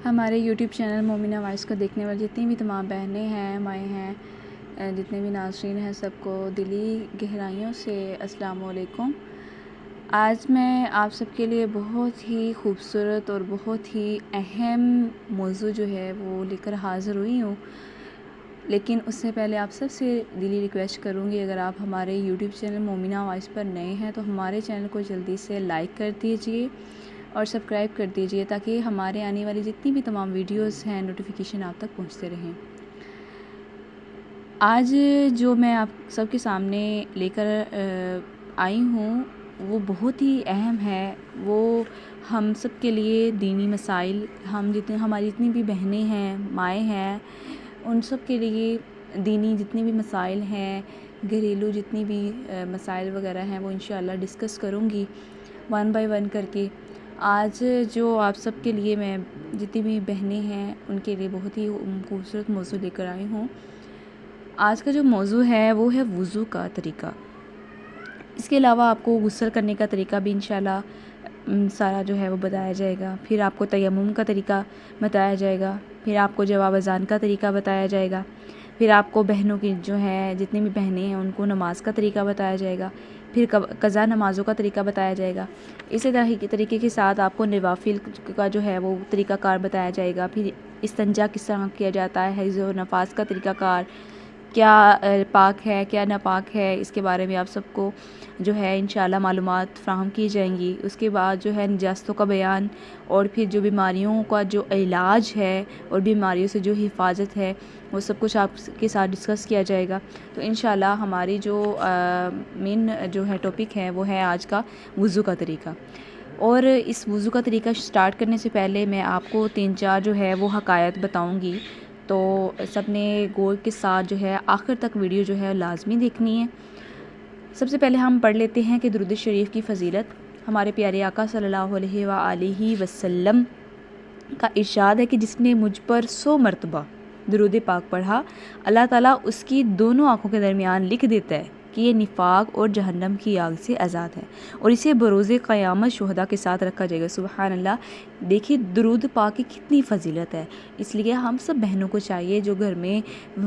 ہمارے YouTube channel مومنہ voice کو دیکھنے والی جتنی بھی تمام بہنیں ہیں، مائیں ہیں، جتنے بھی ناظرین ہیں، سب کو دلی گہرائیوں سے السلام علیکم۔ آج میں آپ سب کے لیے بہت ہی خوبصورت اور بہت ہی اہم موضوع جو ہے وہ لے کر حاضر ہوئی ہوں، لیکن اس سے پہلے آپ سب سے دلی ریکویسٹ کروں گی، اگر آپ ہمارے یوٹیوب چینل مومنہ وائس پر نئے ہیں تو ہمارے چینل کو جلدی سے لائک کر دیجئے اور سبسکرائب کر دیجئے تاکہ ہمارے آنے والی جتنی بھی تمام ویڈیوز ہیں نوٹیفیکیشن آپ تک پہنچتے رہیں۔ آج جو میں آپ سب کے سامنے لے کر آئی ہوں وہ بہت ہی اہم ہے، وہ ہم سب کے لیے دینی مسائل، ہماری جتنی بھی بہنیں ہیں، مائیں ہیں، ان سب کے لیے دینی جتنی بھی مسائل ہیں، گھریلو جتنی بھی مسائل وغیرہ ہیں وہ انشاءاللہ ڈسکس کروں گی ون بائی ون کر کے۔ آج جو آپ سب کے لیے میں جتنی بھی بہنیں ہیں ان کے لیے بہت ہی خوبصورت موضوع لے کر آئی ہوں۔ آج کا جو موضوع ہے وہ ہے وضو کا طریقہ۔ اس کے علاوہ آپ کو غسل کرنے کا طریقہ بھی انشاءاللہ سارا جو ہے وہ بتایا جائے گا، پھر آپ کو تیمم کا طریقہ بتایا جائے گا، پھر آپ کو جواب اذان کا طریقہ بتایا جائے گا، پھر آپ کو بہنوں کی جو ہے جتنی بھی بہنیں ہیں ان کو نماز کا طریقہ بتایا جائے گا، پھر قضا نمازوں کا طریقہ بتایا جائے گا۔ اسی طریقے کے ساتھ آپ کو نوافل کا جو ہے وہ طریقہ کار بتایا جائے گا، پھر استنجا کس طرح کیا جاتا ہے، حیض و نفاس کا طریقہ کار، کیا پاک ہے کیا ناپاک ہے، اس کے بارے میں آپ سب کو جو ہے انشاءاللہ معلومات فراہم کی جائیں گی۔ اس کے بعد جو ہے نجاستوں کا بیان، اور پھر جو بیماریوں کا جو علاج ہے اور بیماریوں سے جو حفاظت ہے وہ سب کچھ آپ کے ساتھ ڈسکس کیا جائے گا۔ تو انشاءاللہ ہماری جو مین جو ہے ٹاپک ہے وہ ہے آج کا وضو کا طریقہ۔ اور اس وضو کا طریقہ سٹارٹ کرنے سے پہلے میں آپ کو 3-4 جو ہے وہ حقائق بتاؤں گی، تو سب نے غور کے ساتھ جو ہے آخر تک ویڈیو جو ہے لازمی دیکھنی ہے۔ سب سے پہلے ہم پڑھ لیتے ہیں کہ درود شریف کی فضیلت۔ ہمارے پیارے آقا صلی اللہ علیہ وآلہ وسلم کا ارشاد ہے کہ جس نے مجھ پر 100 مرتبہ درود پاک پڑھا، اللہ تعالیٰ اس کی دونوں آنکھوں کے درمیان لکھ دیتا ہے کہ یہ نفاق اور جہنم کی آگ سے آزاد ہے، اور اسے بروز قیامت شہداء کے ساتھ رکھا جائے گا۔ سبحان اللہ! دیکھیے درود پاک کی کتنی فضیلت ہے، اس لیے ہم سب بہنوں کو چاہیے جو گھر میں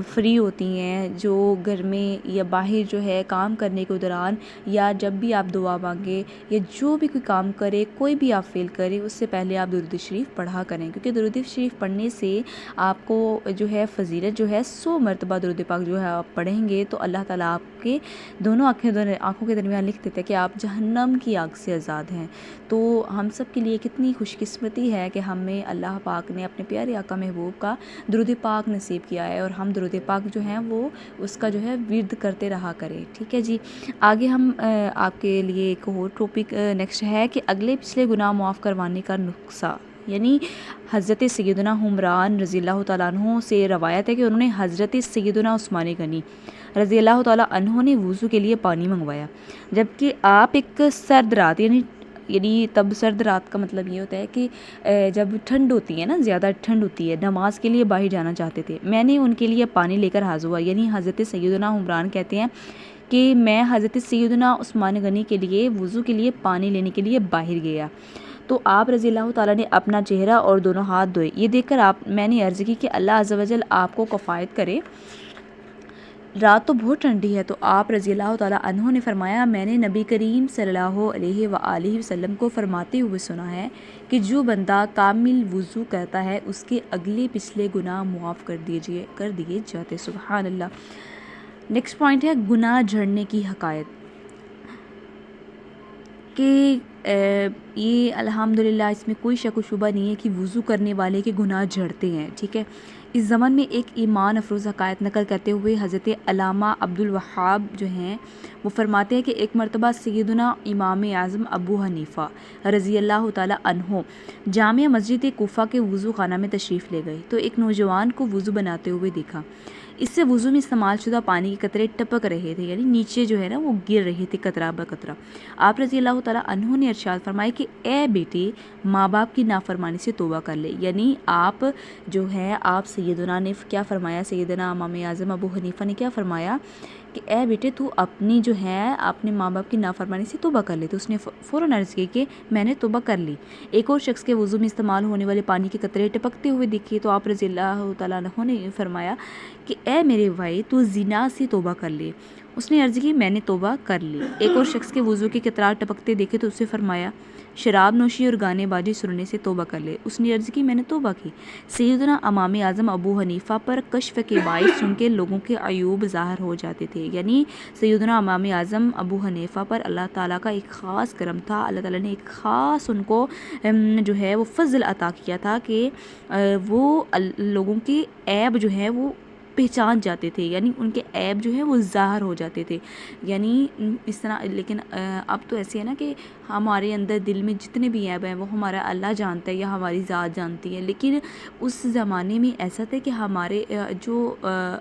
فری ہوتی ہیں، جو گھر میں یا باہر جو ہے کام کرنے کے دوران، یا جب بھی آپ دعا مانگے یا جو بھی کوئی کام کرے، کوئی بھی آپ فیل کرے، اس سے پہلے آپ درود شریف پڑھا کریں، کیونکہ درود شریف پڑھنے سے آپ کو جو ہے فضیلت جو ہے 100 مرتبہ درود پاک جو ہے آپ پڑھیں گے تو اللہ تعالیٰ آپ کے دونوں آنکھوں کے درمیان لکھ دیتے ہیں کہ آپ جہنم کی آگ سے آزاد ہیں۔ تو ہم سب کے لیے کتنی خوش قسمتی ہے کہ ہمیں اللہ پاک نے اپنے پیارے آقا محبوب کا درود پاک نصیب کیا ہے، اور ہم درود پاک جو ہیں وہ اس کا جو ہے ورد کرتے رہا کریں۔ ٹھیک ہے جی، آگے ہم آپ کے لیے ایک اور ٹاپک نیکسٹ ہے کہ اگلے پچھلے گناہ معاف کروانے کا نسخہ، یعنی حضرت سیدنا عمران رضی اللہ تعالیٰ عنہ سے روایت ہے کہ انہوں نے حضرت سیدنا عثمان غنی رضی اللہ تعالیٰ عنہ نے وضو کے لیے پانی منگوایا، جبکہ آپ ایک سرد رات یعنی تب سرد رات کا مطلب یہ ہوتا ہے کہ جب ٹھنڈ ہوتی ہے نا، زیادہ ٹھنڈ ہوتی ہے، نماز کے لیے باہر جانا چاہتے تھے، میں نے ان کے لیے پانی لے کر حاضر ہوا۔ یعنی حضرت سیدنا عمران کہتے ہیں کہ میں حضرت سیدنا عثمان غنی کے لیے وضو کے لیے پانی لینے کے لیے باہر گیا، تو آپ رضی اللہ تعالیٰ نے اپنا چہرہ اور دونوں ہاتھ دھوئے۔ یہ دیکھ کر میں نے عرض کی کہ اللہ عز و جل آپ کو کفایت کرے، رات تو بہت ٹھنڈی ہے۔ تو آپ رضی اللہ تعالیٰ عنہ نے فرمایا، میں نے نبی کریم صلی اللہ علیہ وآلہ وسلم کو فرماتے ہوئے سنا ہے کہ جو بندہ کامل وضو کرتا ہے اس کے اگلے پچھلے گناہ معاف کر دیے جاتے۔ سبحان اللہ! نیکسٹ پوائنٹ ہے گناہ جھڑنے کی حقائق، کہ یہ الحمدللہ اس میں کوئی شک و شبہ نہیں ہے کہ وضو کرنے والے کے گناہ جھڑتے ہیں۔ ٹھیک ہے، اس زمن میں ایک ایمان افروز حقائق نقل کرتے ہوئے حضرت علامہ عبدالوہاب جو ہیں وہ فرماتے ہیں کہ ایک مرتبہ سیدنا امام اعظم ابو حنیفہ رضی اللہ تعالیٰ عنہ جامع مسجد کوفہ کے وضو خانہ میں تشریف لے گئے تو ایک نوجوان کو وضو بناتے ہوئے دیکھا۔ اس سے وضو میں استعمال شدہ پانی کے قطرے ٹپک رہے تھے، یعنی نیچے جو ہے نا وہ گر رہے تھے قطرہ بہ قطرہ۔ آپ رضی اللہ تعالیٰ عنہ نے ارشاد فرمایا کہ اے بیٹے، ماں باپ کی نافرمانی سے توبہ کر لے۔ یعنی آپ جو ہے آپ سیدنا نے کیا فرمایا، سیدنا امام اعظم ابو حنیفہ نے کیا فرمایا کہ اے بیٹے تو اپنی جو ہے اپنے ماں باپ کی نافرمانی سے توبہ کر لے. تو اس نے فوراً عرض کی کہ میں نے توبہ کر لی. ایک اور شخص کے وضو میں استعمال ہونے والے پانی کے قطرے ٹپکتے ہوئے دیکھے تو آپ رضی اللہ تعالیٰ عنہ نے فرمایا کہ اے میرے بھائی تو زنا سے توبہ کر لے. اس نے عرض کی میں نے توبہ کر لی. ایک اور شخص کے وضو کے قطرات ٹپکتے دیکھے تو اسے فرمایا شراب نوشی اور گانے بازی سننے سے توبہ کر لے. اس نے عرض کی میں نے توبہ کی. سیدنا امام اعظم ابو حنیفہ پر کشف کے باعث سن کے لوگوں کے عیوب ظاہر ہو جاتے تھے. یعنی سیدنا امام اعظم ابو حنیفہ پر اللہ تعالیٰ کا ایک خاص کرم تھا. اللہ تعالیٰ نے ایک خاص ان کو جو ہے وہ فضل عطا کیا تھا کہ وہ لوگوں کے عیب جو ہے وہ پہچان جاتے تھے. یعنی ان کے عیب جو ہے وہ ظاہر ہو جاتے تھے. یعنی اس طرح. لیکن اب تو ایسے ہے نا کہ ہمارے اندر دل میں جتنے بھی عیب ہیں وہ ہمارا اللہ جانتا ہے یا ہماری ذات جانتی ہے. لیکن اس زمانے میں ایسا تھا کہ ہمارے جو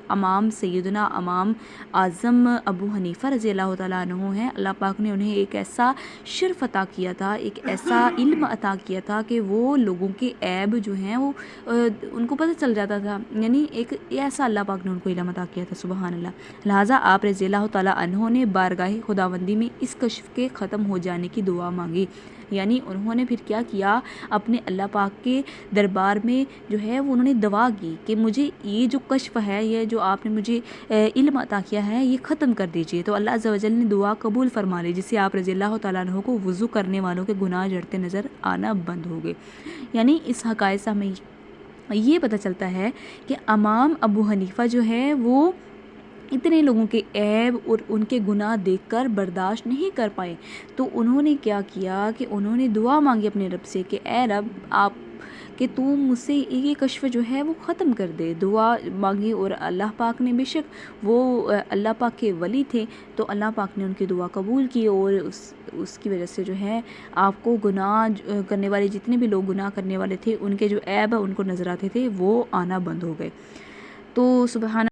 امام سیدنا امام اعظم ابو حنیفہ رضی اللہ تعالیٰ عنہ ہیں, اللہ پاک نے انہیں ایک ایسا شرف عطا کیا تھا, ایک ایسا علم عطا کیا تھا کہ وہ لوگوں کے عیب جو ہیں وہ ان کو پتہ چل جاتا تھا. یعنی ایک ایسا اللہ پاک نے ان کو علم عطا کیا تھا. سبحان اللہ. لہٰذا آپ رضی اللہ تعالیٰ عنہ نے بارگاہ خداوندی میں اس کشف کے ختم ہو جانے کی دعا مانگی. یعنی انہوں نے پھر کیا کیا, اپنے اللہ پاک کے دربار میں جو ہے وہ انہوں نے دعا کی کہ مجھے یہ جو کشف ہے, یہ جو آپ نے مجھے علم عطا کیا ہے, یہ ختم کر دیجئے. تو اللہ عز و جل نے دعا قبول فرما لی, جس سے آپ رضی اللہ تعالیٰ عنہ کو وضو کرنے والوں کے گناہ جھڑتے نظر آنا بند ہو گئے. یعنی اس حقائق سے ہمیں یہ پتہ چلتا ہے کہ امام ابو حنیفہ جو ہے وہ اتنے لوگوں کے عیب اور ان کے گناہ دیکھ کر برداشت نہیں کر پائے. تو انہوں نے کیا کیا کہ انہوں نے دعا مانگی اپنے رب سے کہ اے رب آپ کہ تو مجھ سے یہ کشف جو ہے وہ ختم کر دے. دعا مانگی اور اللہ پاک نے, بے شک وہ اللہ پاک کے ولی تھے, تو اللہ پاک نے ان کی دعا قبول کی اور اس کی وجہ سے جو ہے آپ کو گناہ کرنے والے جتنے بھی لوگ گناہ کرنے والے تھے ان کے جو عیب ان کو نظر آتے تھے وہ آنا بند ہو گئے. تو سبحان